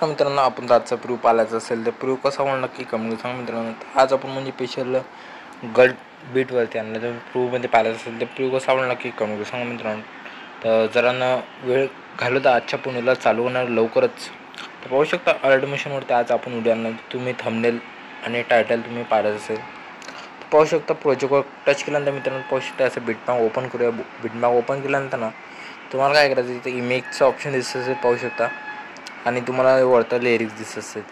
नमस्कार मित्रांनो, आपण आजचा प्रूफ पाहायचा असेल तर प्रूफ कसा होणार नक्की कमेंट सांगा मित्रांनो. आज आपण म्हणजे स्पेशल गल्ड बीटवरती आणलं तर प्रूफमध्ये पाहायचं असेल तर प्रूफ कसा होणार नक्की कमेंट सांगा मित्रांनो. तर जरा वेळ घालवता आजच्या पुण्याला चालू होणार लवकरच. तर पाहू शकता ॲडमिशनवरती आज आपण उद्या आणलं. तुम्ही थंबनेल आणि टायटल तुम्ही पाहायचं असेल तर पाहू शकता. प्रोजेक्टवर टच केल्यानंतर मित्रांनो पाहू शकता असं बिटमॅप ओपन करूया. बिटमॅप ओपन केल्यानंतर ना तुम्हाला काय करायचं इथे इमेजचं ऑप्शन दिसत असेल पाहू शकता आणि तुम्हाला वरतं लिरिक्स दिसत असेल.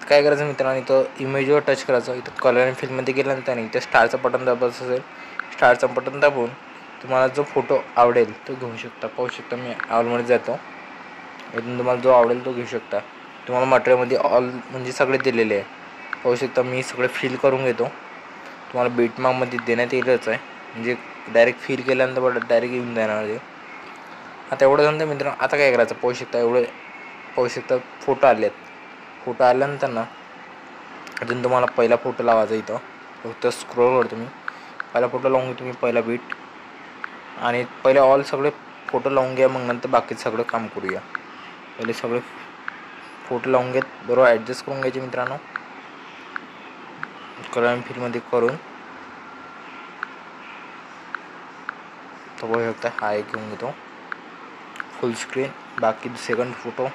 काय करायचं मित्रांनो, इथं इमेजवर टच करायचं. इथं कलर अँड फिलमध्ये गेल्यानंतर इथं स्टारचं बटन दाबायचं असेल. स्टारचं बटन दाबून तुम्हाला जो फोटो आवडेल तो घेऊ शकता. पाहू शकता मी ऑलमध्ये जातो. इथून तुम्हाला जो आवडेल तो घेऊ शकता. तुम्हाला मटेरियलमध्ये ऑल म्हणजे सगळे दिलेले आहे. पाहू शकता मी सगळे फिल करून घेतो. तुम्हाला बिटमॅपमध्ये देण्यात येईलच आहे, म्हणजे डायरेक्ट फिल केल्यानंतर डायरेक्ट येऊन जाणार आहे. आता एवढं झालं मित्रांनो, आता काय करायचं पाहू शकता. पाहू शकता फोटो आले आहेत. फोटो आल्यानंतर ना अजून तुम्हाला पहिला फोटो लावायचा. इथं फक्त स्क्रोल करतो मी. पहिला फोटो लावून घेतो मी, पहिला बीट आणि पहिले ऑल सगळे फोटो लावून घ्या. मग नंतर बाकीचं सगळं काम करूया. पहिले सगळे फोटो लावून घेत बरोबर ॲडजस्ट करून घ्यायचे मित्रांनो. कलर अँड फिलमध्ये करून तो बघू शकता. हा एक घेऊन घेतो फुल स्क्रीन. बाकी सेकंड फोटो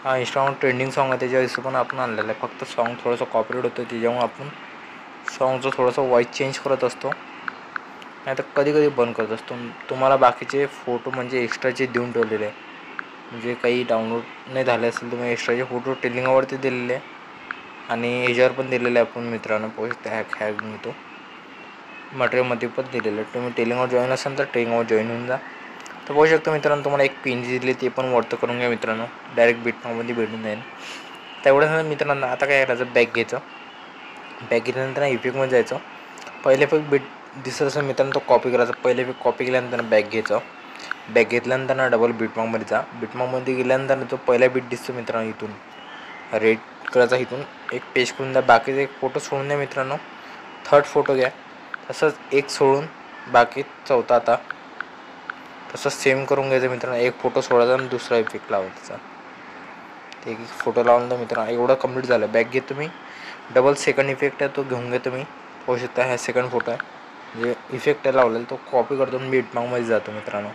हा इंस्टाग्राम ट्रेंडिंग सॉन्ग आहे, त्याच्या हिशोबाने आपण आणलेलं आहे. फक्त सॉन्ग थोडंसं कॉपीराइट होतं, त्याच्यामुळे आपण सॉन्गचं थोडंसं वॉइस चेंज करत असतो, नाही तर कधी कधी बंद करत असतो. तुम्हाला बाकीचे फोटो म्हणजे एक्स्ट्राचे देऊन ठेवलेले आहे, म्हणजे काही डाउनलोड नाही झाले असेल तुम्ही एक्स्ट्राचे फोटो टेलिंगावरती दिलेले आहे आणि ह्याच्यावर पण दिलेले आहे. आपण मित्रांनो पाहू शकता हॅक मिळतो मटेरियलमध्ये पण दिलेलं आहे. तुम्ही टेलिंगावर जॉईन असाल तर टेलिंगावर जॉईन होऊन जा. तर पाहू शकता मित्रांनो, तुम्हाला एक पिन दिली ते पण वरतं करून घ्या मित्रांनो. डायरेक्ट बिटमॅपमध्ये भेटून जाईल. तेवढं झालं मित्रांनो. आता काय करायचं, बॅक घ्यायचं. बॅक घेतल्यानंतर इफेक्टमध्ये जायचं. पहिले इफेक्ट बीट दिसत असेल मित्रांनो, तो कॉपी करायचा. पहिले इफेक्ट कॉपी केल्यानंतर बॅक घ्यायचं. बॅक घेतल्यानंतर ना डबल बिटमॅपमध्ये जा. बिटमॅपमध्ये गेल्यानंतर तो पहिला बीट दिसतो मित्रांनो. इथून रेड कलरचा इथून एक पेज करून द्या. बाकीचे एक फोटो सोडून द्या मित्रांनो. थर्ड फोटो घ्या. तसंच एक सोडून बाकी चौथा आता तसंच सेम करून घ्यायचं मित्रांनो. एक फोटो सोडायचा आणि दुसरा इफेक्ट लावायचा. ते एक फोटो लावून तर मित्रांनो एवढं कंप्लीट झालं. बॅक घेत तुम्ही डबल सेकंड इफेक्ट आहे तो घेऊन घ्या तुम्ही. पाहू शकता हा सेकंड फोटो आहे, म्हणजे इफेक्ट आहे लावलेला तो कॉपी करतो आणि बिटमॅपमध्ये जातो मित्रांनो.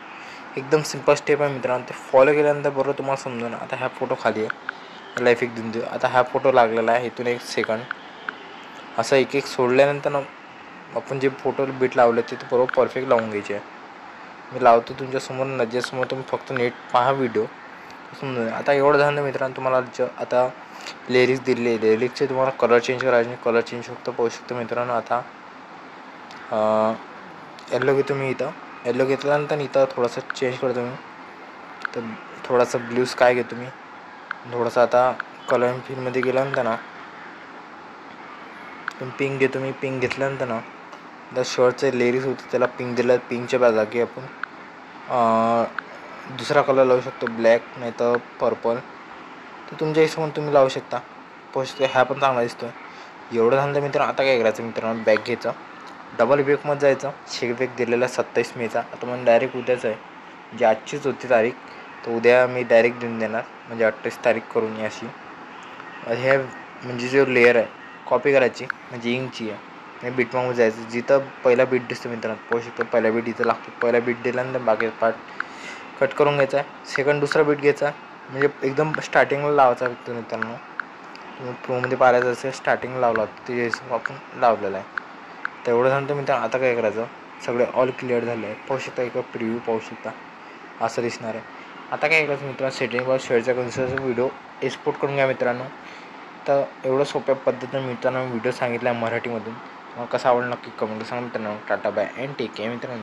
एकदम सिम्पल स्टेप आहे मित्रांनो. ते फॉलो केल्यानंतर बरोबर तुम्हाला समजून. आता हा फोटो खाली आहे, त्याला इफेक्ट देऊन देऊ. आता हा फोटो लागलेला आहे, इथून एक सेकंड असं एक एक सोडल्यानंतर ना आपण जे फोटो बीट लावले ते बरोबर परफेक्ट लावून घ्यायचे आहे. मी लावतो तुमच्यासमोर, नजरेसमोर. तुम्ही फक्त नेट पहा व्हिडिओ समजून. आता एवढं झालं मित्रांनो, तुम्हाला आता लिरिक्स दिले. लिरिक्सचे तुम्हाला कलर चेंज करायचे. कलर चेंज फक्त पाहू शकतो मित्रांनो. आता येल्लो घेतो मी. इथं येल्लो घेतल्यानंतर इथं थोडंसं चेंज करतो मी. तर थोडासा ब्ल्यू स्काय घेतो मी. थोडंसं आता कलर अँड फिलमध्ये गेल्यानंतर ना पिंक घेतो मी. पिंक घेतल्यानंतर ना आता शर्टचे लिरिक्स होते त्याला पिंक दिलं. पिंकच्या जागी आपण दुसरा कलर लावू शकतो, ब्लॅक नाही तर पर्पल. तर तुमच्या हिशोबाने तुम्ही लावू शकता. पाहू शकता हा पण चांगला दिसतो आहे. एवढं झालं मित्रांनो. आता काय करायचं मित्रांनो, बॅक घ्यायचं. डबल इफेक्टमध्ये जायचं. शेक इफेक्ट दिलेला 27 मेचा. आता मला डायरेक्ट उद्याच आहे, म्हणजे आजचीच होती तारीख, तर उद्या मी डायरेक्ट देऊन देणार, म्हणजे 28 तारीख करून अशी. हे म्हणजे जो लेअर आहे कॉपी करायची, म्हणजे इंकची आहे. आणि बिटमॅपमध्ये जायचं. जिथं पहिला बीट दिसतो मित्रांनो पाहू शकतो, पहिला बीट इथं लागतो. पहिला बीट दिल्यानंतर बाकी पार्ट कट करून घ्यायचा आहे. सेकंड दुसरा बीट घ्यायचा, म्हणजे एकदम स्टार्टिंगला लावायचा मित्रांनो. तुम्ही प्रोमध्ये पाहायचं असेल स्टार्टिंगला लावला ते हिशोब आपण लावलेला आहे. तेवढं झालं मित्रांनो. आता काय करायचं, सगळे ऑल क्लिअर झाले आहे. पाहू शकता एक प्रिव्ह्यू पाहू शकता असं दिसणार आहे. आता काय करायचं मित्रांनो, सेटिंगवर शेअरच्या कन्सर्टचा व्हिडिओ एक्सपोर्ट करून घ्या मित्रांनो. तर एवढं सोप्या पद्धतीने मित्रांनो व्हिडिओ सांगितला आहे मराठीमधून. मग कसा आवडला नक्की कमेंट सांगा मित्रांनो. Tata bye and take care मित्रांनो.